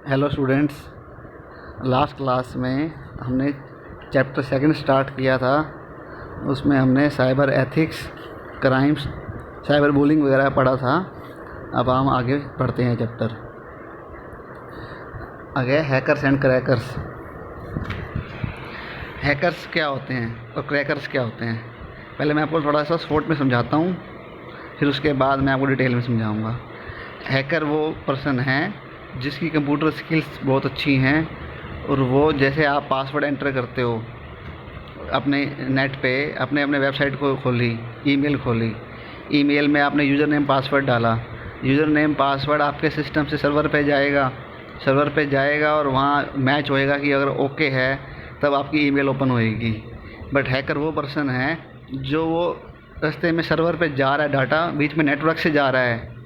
Hello students. Last class में हमने chapter second start किया था। उसमें हमने cyber ethics, crimes, cyber bullying वगैरह पढ़ा था। अब हम आगे पढ़ते हैं चैप्टर आगे। Hackers and crackers. हैकर्स क्या होते हैं और क्रैकर्स क्या होते हैं, पहले मैं आपको थोड़ा सा शॉर्ट में समझाता हूँ, फिर उसके बाद मैं आपको डिटेल में समझाऊँगा। हैकर वो पर्सन है जिसकी कंप्यूटर स्किल्स बहुत अच्छी हैं, और वो जैसे आप पासवर्ड एंटर करते हो अपने नेट पे, अपने वेबसाइट को खोली, ईमेल खोली, ईमेल में आपने यूज़र नेम पासवर्ड डाला, यूज़र नेम पासवर्ड आपके सिस्टम से सर्वर पे जाएगा और वहाँ मैच होएगा कि अगर ओके है तब आपकी ईमेल ओपन होएगी। बट हैकर वो पर्सन है जो वो रास्ते में सर्वर पे जा रहा है, डाटा बीच में नेटवर्क से जा रहा है,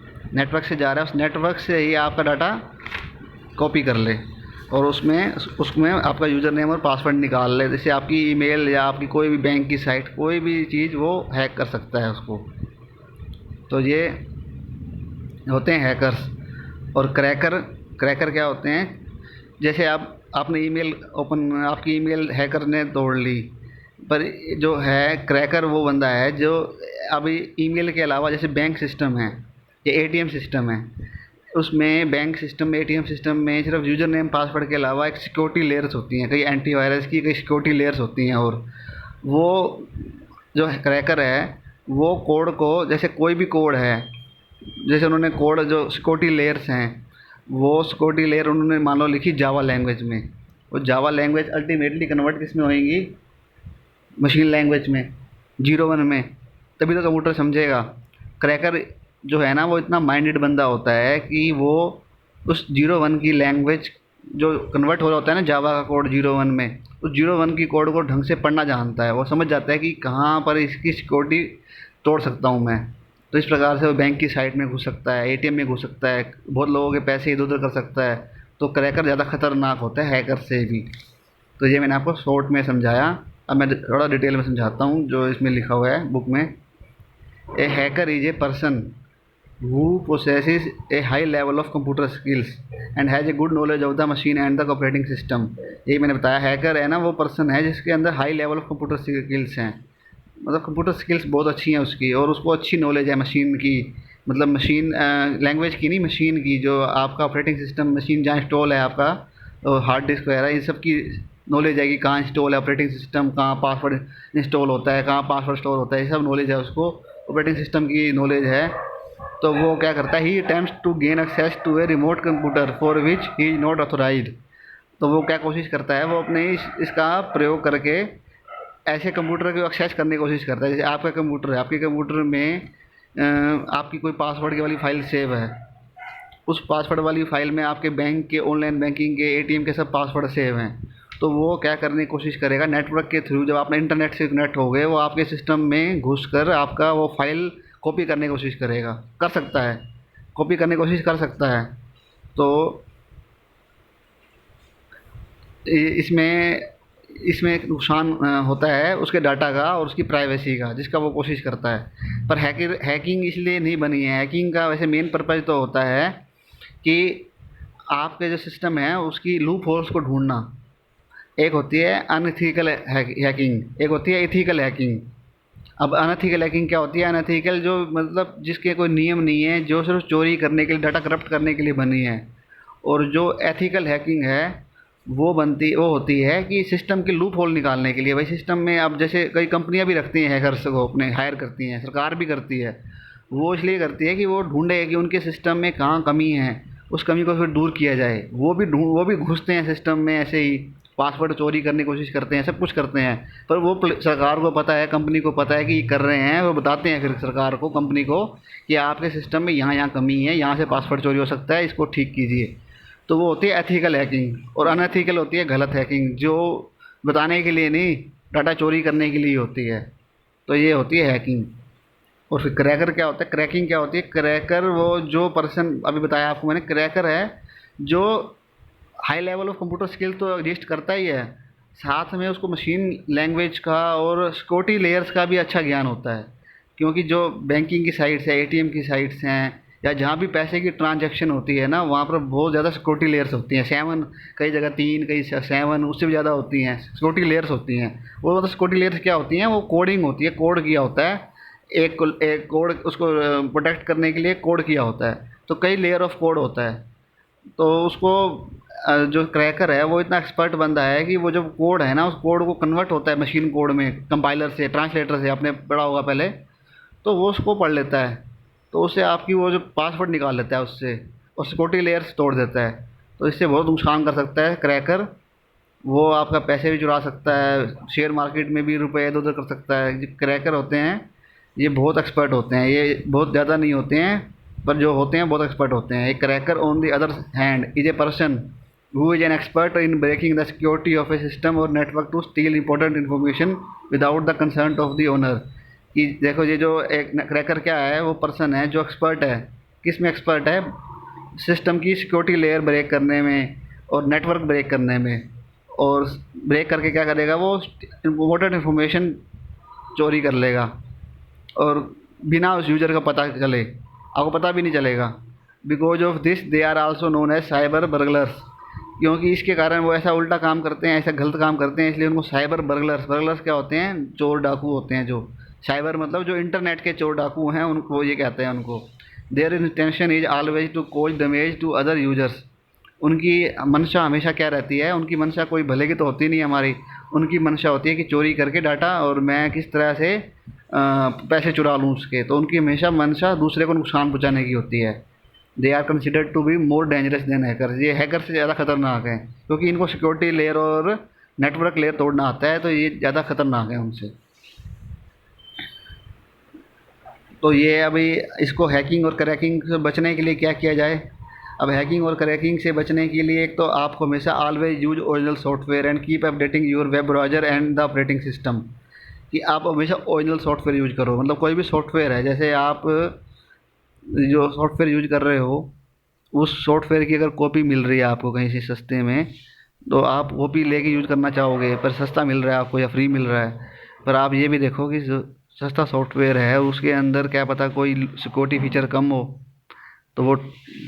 उस नेटवर्क से ही आपका डाटा कॉपी कर ले और उसमें आपका यूज़र नेम और पासवर्ड निकाल ले। जैसे आपकी ईमेल या आपकी कोई भी बैंक की साइट, कोई भी चीज़ वो हैक कर सकता है उसको। तो ये होते हैं हैकर्स। और क्रैकर क्या होते हैं, जैसे आपने ईमेल आपकी ईमेल हैकर ने तोड़ ली, पर जो है क्रैकर वो बंदा है जो अभी ईमेल के अलावा जैसे बैंक सिस्टम है या एटीएम सिस्टम है, उसमें बैंक सिस्टम में, एटीएम सिस्टम में सिर्फ यूज़र नेम पासवर्ड के अलावा एक सिक्योरिटी लेयर्स होती हैं, कई एंटीवायरस की कई सिक्योरिटी लेयर्स होती हैं। और वो जो क्रैकर है वो कोड को, जैसे कोई भी कोड है, जैसे उन्होंने कोड जो सिक्योरिटी लेयर्स हैं, वो सिक्योरिटी लेयर उन्होंने मान लो लिखी जावा लैंग्वेज में, वो जावा लैंग्वेज अल्टीमेटली कन्वर्ट किस में होएंगी, मशीन लैंग्वेज में, 01 में, तभी तो कंप्यूटर समझेगा। क्रैकर जो है ना वो इतना माइंडेड बंदा होता है कि वो उस 01 की लैंग्वेज जो कन्वर्ट हो रहा होता है ना जावा का कोड 01 में, उस 01 की कोड को ढंग से पढ़ना जानता है। वो समझ जाता है कि कहाँ पर इसकी सिक्योरिटी तोड़ सकता हूँ मैं। तो इस प्रकार से वो बैंक की साइट में घुस सकता है, एटीएम में घुस सकता है, बहुत लोगों के पैसे इधर उधर कर सकता है। तो क्रैकर ज़्यादा खतरनाक होता है हैकर से भी। तो ये मैंने आपको शॉर्ट में समझाया। अब मैं थोड़ा डिटेल में समझाता हूँ जो इसमें लिखा हुआ है बुक में। A hacker is a person who possesses a high level of computer skills and has a good knowledge of the machine and the operating system। यही मैंने बताया, हैकर है ना वो पर्सन है जिसके अंदर high level of computer skills हैं, मतलब कंप्यूटर स्किल्स बहुत अच्छी हैं उसकी, और उसको अच्छी नॉलेज है मशीन की, मतलब मशीन लैंग्वेज की नहीं, मशीन की, जो आपका ऑपरेटिंग सिस्टम मशीन जहाँ इंस्टॉल है आपका, हार्ड डिस्क वगैरह, इन सब की नॉलेज है कि कहाँ इंस्टॉल है ऑपरेटिंग सिस्टम, कहाँ पासवर्ड इंस्टॉल होता है, कहाँ पासवर्ड स्टोर होता है, ये सब नॉलेज है उसको, ऑपरेटिंग सिस्टम की नॉलेज है। तो वो क्या करता है, he attempts to gain access to a remote computer for which he is not authorised. तो वो क्या कोशिश करता है, वो अपने इसका प्रयोग करके ऐसे कंप्यूटर को एक्सेस करने की कोशिश करता है। जैसे आपका कंप्यूटर है, आपके कंप्यूटर में आपकी कोई पासवर्ड की वाली फाइल सेव है, उस पासवर्ड वाली फाइल में आपके बैंक के, ऑनलाइन बैंकिंग के, एटीएम के सब पासवर्ड सेव हैं। तो वो क्या करने की कोशिश करेगा, नेटवर्क के थ्रू, जब आपने इंटरनेट से कनेक्ट हो गए, वो आपके सिस्टम में घुसकर आपका वो फाइल कॉपी करने की कोशिश करेगा, कर सकता है, कॉपी करने की कोशिश कर सकता है। तो इसमें इसमें एक नुकसान होता है उसके डाटा का और उसकी प्राइवेसी का, जिसका वो कोशिश करता है। पर हैकिंग इसलिए नहीं बनी है। हैकिंग का वैसे मेन पर्पज़ तो होता है कि आपके जो सिस्टम है उसकी लूप होल्स को ढूंढना। एक होती है अनएथिकल हैकिंग, एक होती है एथिकल हैकिंग। अब अनएथिकल हैकिंग क्या होती है, अनएथिकल जो मतलब जिसके कोई नियम नहीं है, जो सिर्फ चोरी करने के लिए, डाटा करप्ट करने के लिए बनी है। और जो एथिकल हैकिंग है वो होती है कि सिस्टम के लूप होल निकालने के लिए। भाई सिस्टम में अब जैसे कई कंपनियां भी रखती हैं हैकर्स को, अपने हायर करती हैं, सरकार भी करती है। वो इसलिए करती है कि वो ढूंढे कि उनके सिस्टम में कहाँ कमी है, उस कमी को फिर दूर किया जाए। वो भी घुसते हैं सिस्टम में ऐसे ही, पासवर्ड चोरी करने की कोशिश करते हैं, सब कुछ करते हैं। पर वो सरकार को पता है, कंपनी को पता है कि ये कर रहे हैं, वो बताते हैं फिर सरकार को, कंपनी को, कि आपके सिस्टम में यहाँ कमी है, यहाँ से पासवर्ड चोरी हो सकता है, इसको ठीक कीजिए। तो वो होती है एथिकल हैकिंग। और अनएथिकल होती है गलत हैकिंग, जो बताने के लिए नहीं, डाटा चोरी करने के लिए होती है। तो ये होती है हैकिंग। और फिर क्रैकर क्या होता है, क्रैकिंग क्या होती है। क्रैकर वो जो पर्सन अभी बताया आपको मैंने, क्रैकर है जो high level of computer skill तो एग्जिस्ट करता ही है, साथ में उसको मशीन लैंग्वेज का और सिक्योरिटी लेयर्स का भी अच्छा ज्ञान होता है। क्योंकि जो बैंकिंग की साइट्स है, एटीएम की साइट्स हैं, या जहाँ भी पैसे की ट्रांजैक्शन होती है ना, वहाँ पर बहुत ज़्यादा सिक्योरिटी लेयर्स होती हैं। 7, कई जगह 3, कई 7, उससे भी ज़्यादा होती हैं सिक्योरिटी लेयर्स होती हैं। वो मतलब सिक्योरिटी लेयर्स क्या होती हैं, वो कोडिंग होती है, कोड किया होता है। एक कोड उसको प्रोटेक्ट करने के लिए कोड किया होता है, तो कई लेयर ऑफ कोड होता है। तो उसको जो क्रैकर है वो इतना एक्सपर्ट बंदा है कि वो जो कोड है ना, उस कोड को कन्वर्ट होता है मशीन कोड में, कंपाइलर से, ट्रांसलेटर से, आपने पढ़ा होगा पहले। तो वो उसको पढ़ लेता है, तो उससे आपकी वो जो पासवर्ड निकाल लेता है उससे, और सिक्योरिटी लेयर्स तोड़ देता है। तो इससे बहुत नुकसान कर सकता है क्रैकर। वो आपका पैसे भी चुरा सकता है, शेयर मार्केट में भी रुपए इधर उधर कर सकता है। जो क्रैकर होते हैं ये बहुत एक्सपर्ट होते हैं, ये बहुत ज़्यादा नहीं होते हैं, पर जो होते हैं बहुत एक्सपर्ट होते हैं। एक cracker on the other hand is a person who is an expert in breaking the security of a system और network to steal important information without the concern of the owner. कि देखो, ये जो एक cracker क्या है, वो person है जो एक्सपर्ट है। किस में एक्सपर्ट है? सिस्टम की सिक्योरिटी लेयर ब्रेक करने में और नेटवर्क ब्रेक करने में। और ब्रेक करके क्या करेगा, वो इम्पोर्टेंट इन्फॉर्मेशन चोरी कर लेगा, और बिना उस यूज़र का पता चले, आपको पता भी नहीं चलेगा। Because of this they are also known as cyber burglars. क्योंकि इसके कारण वो ऐसा उल्टा काम करते हैं, ऐसा गलत काम करते हैं, इसलिए उनको साइबर बर्गलर्स। बर्गलर्स क्या होते हैं? चोर डाकू होते हैं। जो साइबर मतलब जो इंटरनेट के चोर डाकू हैं, उनको ये कहते हैं उनको। Their intention is always to cause damage to other users. उनकी मंशा हमेशा क्या रहती है? उनकी मंशा कोई भले की तो होती नहीं हमारी। उनकी मंशा होती है कि चोरी करके डाटा, और मैं किस तरह से पैसे चुरा लूँ उसके। तो उनकी हमेशा मंशा दूसरे को नुकसान पहुँचाने की होती है। They are considered to be more dangerous than hackers. ये हैकर से ज़्यादा खतरनाक है, क्योंकि इनको सिक्योरिटी लेयर और नेटवर्क लेयर तोड़ना आता है, तो ये ज़्यादा खतरनाक है उनसे। तो ये अभी इसको हैकिंग और क्रैकिंग से बचने के लिए क्या किया जाए? अब हैकिंग और क्रैकिंग से बचने के लिए एक तो आपको हमेशा always use original software and keep updating your web browser and the operating system. कि आप हमेशा ओरिजिनल सॉफ्टवेयर यूज करो। मतलब कोई भी सॉफ्टवेयर है, जैसे आप जो सॉफ्टवेयर यूज कर रहे हो, उस सॉफ्टवेयर की अगर कॉपी मिल रही है आपको कहीं से सस्ते में, तो आप कॉपी लेके यूज करना चाहोगे, पर सस्ता मिल रहा है आपको या फ्री मिल रहा है। पर आप ये भी देखो कि जो सस्ता सॉफ्टवेयर है उसके अंदर क्या पता कोई सिक्योरिटी फीचर कम हो, तो वो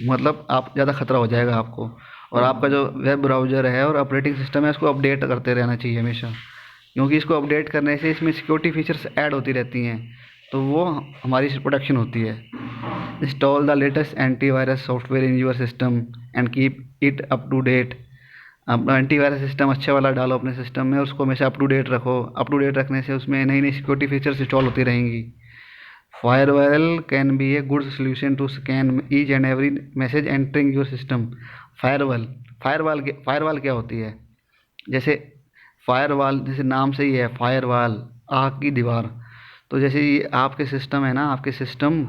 मतलब आप ज़्यादा खतरा हो जाएगा आपको। और आपका जो वेब ब्राउज़र है और ऑपरेटिंग सिस्टम है, उसको अपडेट करते रहना चाहिए हमेशा, क्योंकि इसको अपडेट करने से इसमें सिक्योरिटी फीचर्स ऐड होती रहती हैं, तो वो हमारी प्रोटेक्शन होती है। Install the latest antivirus software in your system and keep it up to date. अपना एंटीवायरस सिस्टम अच्छा वाला डालो अपने सिस्टम में, उसको हमेशा अप टू डेट रखो। अप टू डेट रखने से उसमें नई नई सिक्योरिटी फीचर्स इंस्टॉल होती रहेंगी। Firewall can be a good solution to scan each and every message entering your system. Firewall firewall क्या होती है? जैसे फायरवॉल, जैसे नाम से ही है, फायरवॉल आग की दीवार। तो जैसे ये आपके सिस्टम है ना, आपके सिस्टम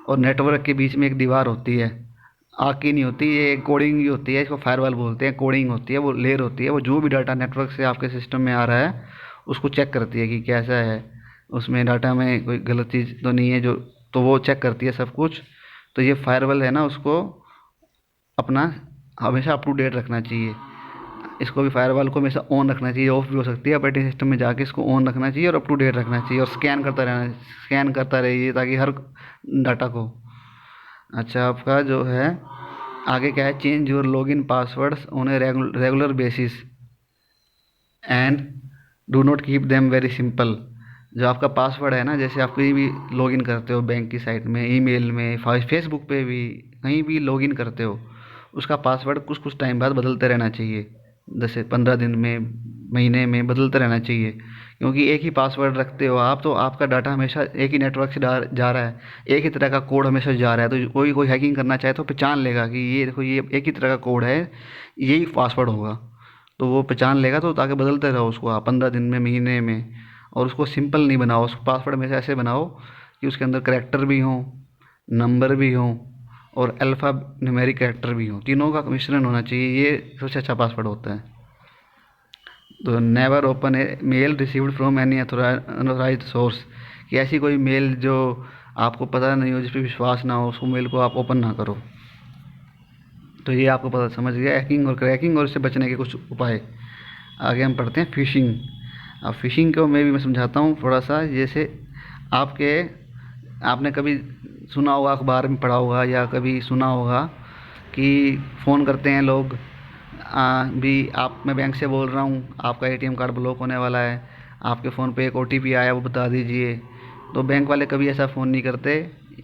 और नेटवर्क के बीच में एक दीवार होती है, आग की नहीं होती, ये कोडिंग ही होती है, इसको फायरवॉल बोलते हैं। कोडिंग होती है, वो लेयर होती है, वो जो भी डाटा नेटवर्क से आपके सिस्टम में आ रहा है उसको चेक करती है कि कैसा है, उसमें डाटा में कोई गलत चीज़ तो नहीं है जो, तो वो चेक करती है सब कुछ। तो ये फायरवॉल है ना, उसको अपना हमेशा अप टू डेट रखना चाहिए। इसको भी फायरवॉल को हमेशा ऑन रखना चाहिए, ऑफ भी हो सकती है, ऑपरेटिंग सिस्टम में जाके इसको ऑन रखना चाहिए और अप टू डेट रखना चाहिए, और स्कैन करता रहिए ताकि हर डाटा को। अच्छा, आपका जो है आगे क्या है? Change your login passwords on a regular basis and do not keep them very simple. जो आपका पासवर्ड है ना, जैसे आप कहीं भी लॉगिन करते हो, बैंक की साइट में, ईमेल में, फेसबुक पे भी, कहीं भी लॉगिन करते हो, उसका पासवर्ड कुछ कुछ टाइम बाद बदलते रहना चाहिए। जैसे 15 दिन में, महीने में बदलते रहना चाहिए। क्योंकि एक ही पासवर्ड रखते हो आप, तो आपका डाटा हमेशा एक ही नेटवर्क से जा रहा है, एक ही तरह का कोड हमेशा जा रहा है। तो कोई कोई हैकिंग करना चाहे तो पहचान लेगा कि ये देखो, ये एक ही तरह का कोड है, यही पासवर्ड होगा। तो वो पहचान लेगा, तो ताकि बदलते रहो उसको आप 15 दिन में, महीने में। और उसको सिंपल नहीं बनाओ, उसको पासवर्ड में से ऐसे बनाओ कि उसके अंदर करैक्टर भी हों, नंबर भी हों, और अल्फ़ा न्यूमेरिक कैरेक्टर भी हों, तीनों का मिश्रण होना चाहिए। ये सबसे अच्छा पासवर्ड होता है। तो never open a mail received from any unauthorised source. कि ऐसी कोई मेल जो आपको पता नहीं हो, जिस पर विश्वास ना हो, उसको मेल को आप ओपन ना करो। तो ये आपको पता समझ गया हैकिंग और क्रैकिंग और इससे बचने के कुछ उपाय। आगे हम पढ़ते हैं फिशिंग। अब फिशिंग को मैं समझाता हूँ थोड़ा सा। जैसे आपने कभी सुना होगा, अखबार में पढ़ा होगा या कभी सुना होगा कि फ़ोन करते हैं लोग, भी आप, मैं बैंक से बोल रहा हूँ, आपका एटीएम कार्ड ब्लॉक होने वाला है, आपके फ़ोन पे एक ओटीपी आया वो बता दीजिए। तो बैंक वाले कभी ऐसा फ़ोन नहीं करते,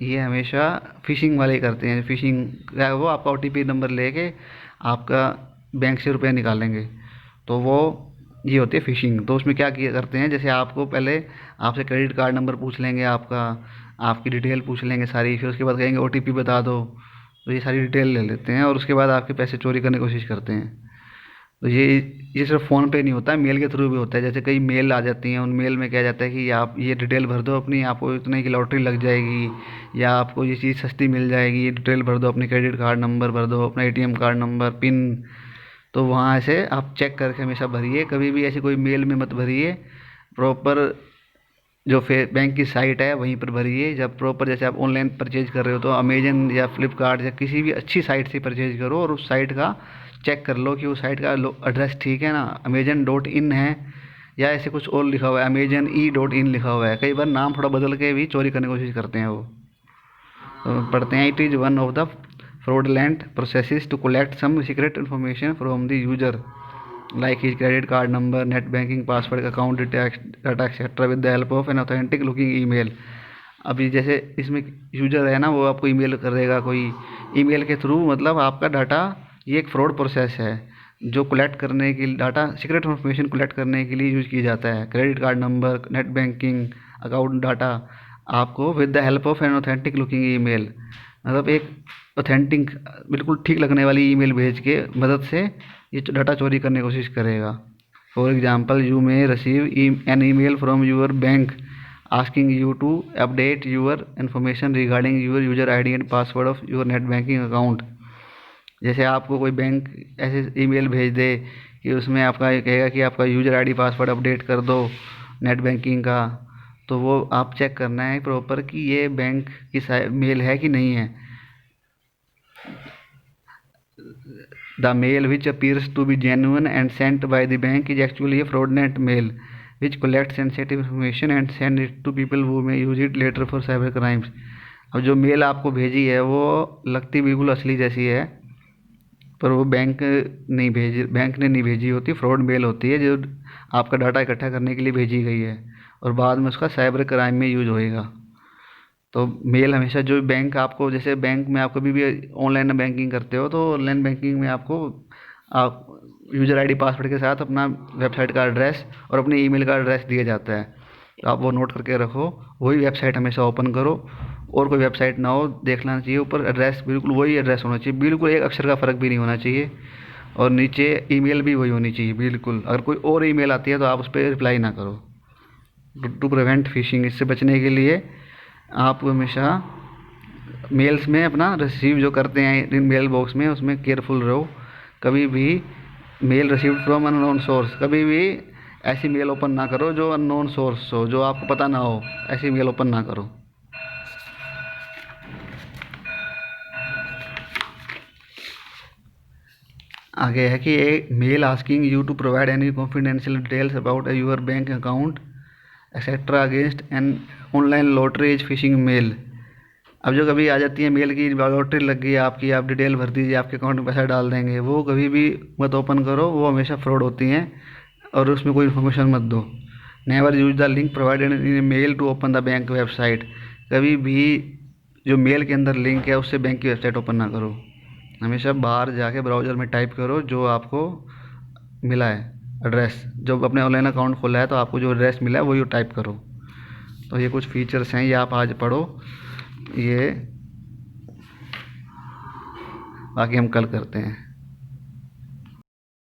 ये हमेशा फ़िशिंग वाले ही करते हैं। फ़िशिंग क्या है, वो आपका ओटीपी नंबर लेके आपका बैंक से रुपया निकालेंगे, तो वो ये होती है फ़िशिंग। तो उसमें क्या किया करते हैं, जैसे आपको पहले आपसे क्रेडिट कार्ड नंबर पूछ लेंगे, आपका आपकी डिटेल पूछ लेंगे सारी, फिर उसके बाद कहेंगे ओटीपी बता दो, तो ये सारी डिटेल ले लेते हैं और उसके बाद आपके पैसे चोरी करने की कोशिश करते हैं। तो ये सिर्फ फ़ोन पे नहीं होता है, मेल के थ्रू भी होता है। जैसे कई मेल आ जाती हैं, उन मेल में क्या जाता है कि आप ये डिटेल भर दो अपनी, आपको इतने की लॉटरी लग जाएगी, या आपको ये चीज़ सस्ती मिल जाएगी, ये डिटेल भर दो, अपनी क्रेडिट कार्ड नंबर भर दो, अपना एटीएम कार्ड नंबर, पिन। तो वहाँ से आप चेक करके हमेशा भरिए, कभी भी ऐसी कोई मेल में मत भरिए। प्रॉपर जो बैंक की साइट है वहीं पर भरिए। जब प्रॉपर, जैसे आप ऑनलाइन परचेज कर रहे हो तो अमेजन या फ्लिपकार्ट या किसी भी अच्छी साइट से परचेज करो, और उस साइट का चेक कर लो कि उस साइट का एड्रेस ठीक है ना, अमेजन.इन है या ऐसे कुछ और लिखा हुआ है, अमेजन.इन लिखा हुआ है। कई बार नाम थोड़ा बदल के भी चोरी करने की कोशिश करते हैं वो। तो पढ़ते हैं, it is one of the fraudulent processes to collect some secret information from the user like his credit card number, net banking password, account data etc. with the help of an authentic looking email। अभी जैसे इसमें user है ना, वो आपको email करेगा कोई, email के थ्रू, मतलब आपका डाटा, ये एक फ्रॉड प्रोसेस है जो कलेक्ट करने के लिए, डाटा सीक्रेट इन्फॉर्मेशन कलेक्ट करने के लिए यूज किया जाता है। Credit card number, net banking, account data, आपको with the help of an authentic looking email, मतलब एक ऑथेंटिक, बिल्कुल ठीक लगने वाली ईमेल भेज के मदद से ये डाटा चोरी करने की कोशिश करेगा। For example, you may receive an email from your bank asking you to update your information regarding your user ID and password of your net banking account। जैसे आपको कोई बैंक ऐसे ईमेल भेज दे कि उसमें आपका ये कहेगा कि आपका यूज़र आईडी पासवर्ड अपडेट कर दो नेट बैंकिंग का, तो वो आप चेक करना है प्रॉपर कि ये बैंक की मेल है कि नहीं है। The mail which appears to be genuine and sent by the bank is actually a fraudulent mail which collects sensitive information and send it to people who may use it later for cyber crimes। अब जो mail आपको भेजी है वो लगती बिल्कुल असली जैसी है, पर वो बैंक ने नहीं भेजी होती, फ्रॉड मेल होती है जो आपका डाटा इकट्ठा करने के लिए भेजी गई है और बाद में उसका साइबर क्राइम में यूज होएगा। तो मेल हमेशा, जो बैंक आपको, जैसे बैंक में आप कभी भी ऑनलाइन बैंकिंग करते हो तो ऑनलाइन बैंकिंग में आपको आप यूज़र आईडी पासवर्ड के साथ अपना वेबसाइट का एड्रेस और अपने ईमेल का एड्रेस दिया जाता है, तो आप वो नोट करके रखो। वही वेबसाइट हमेशा ओपन करो, और कोई वेबसाइट ना हो, देखना चाहिए ऊपर एड्रेस बिल्कुल वही एड्रेस होना चाहिए, बिल्कुल एक अक्षर का फ़र्क भी नहीं होना चाहिए, और नीचे ईमेल भी वही होनी चाहिए बिल्कुल। अगर कोई और ईमेल आती है तो आप उस पर रिप्लाई ना करो। टू प्रिवेंट फिशिंग, इससे बचने के लिए आप हमेशा मेल्स में अपना रिसीव जो करते हैं इन मेल बॉक्स में, उसमें केयरफुल रहो। कभी भी mail received from unknown source, कभी भी ऐसी मेल ओपन ना करो जो अननोन सोर्स हो, जो आपको पता ना हो, ऐसी मेल ओपन ना करो। आगे है कि a mail asking you to provide any confidential details about your bank account etcetera against an online lottery is phishing mail. अब जो कभी आ जाती है मेल की लॉटरी लग गई आपकी, आप डिटेल भर दीजिए, आपके अकाउंट में पैसा डाल देंगे, वो कभी भी मत ओपन करो, वो हमेशा फ्रॉड होती हैं और उसमें कोई इन्फॉर्मेशन मत दो। Never use the link provided in mail to open the bank website, कभी भी जो मेल के अंदर लिंक है उससे बैंक की वेबसाइट ओपन ना करो। हमेशा बाहर जाके ब्राउज़र में टाइप करो जो आपको मिला है एड्रेस, जब अपने ऑनलाइन अकाउंट खोला है तो आपको जो एड्रेस मिला है वही टाइप करो। तो ये कुछ फीचर्स हैं, ये आप आज पढ़ो, ये बाकी हम कल करते हैं।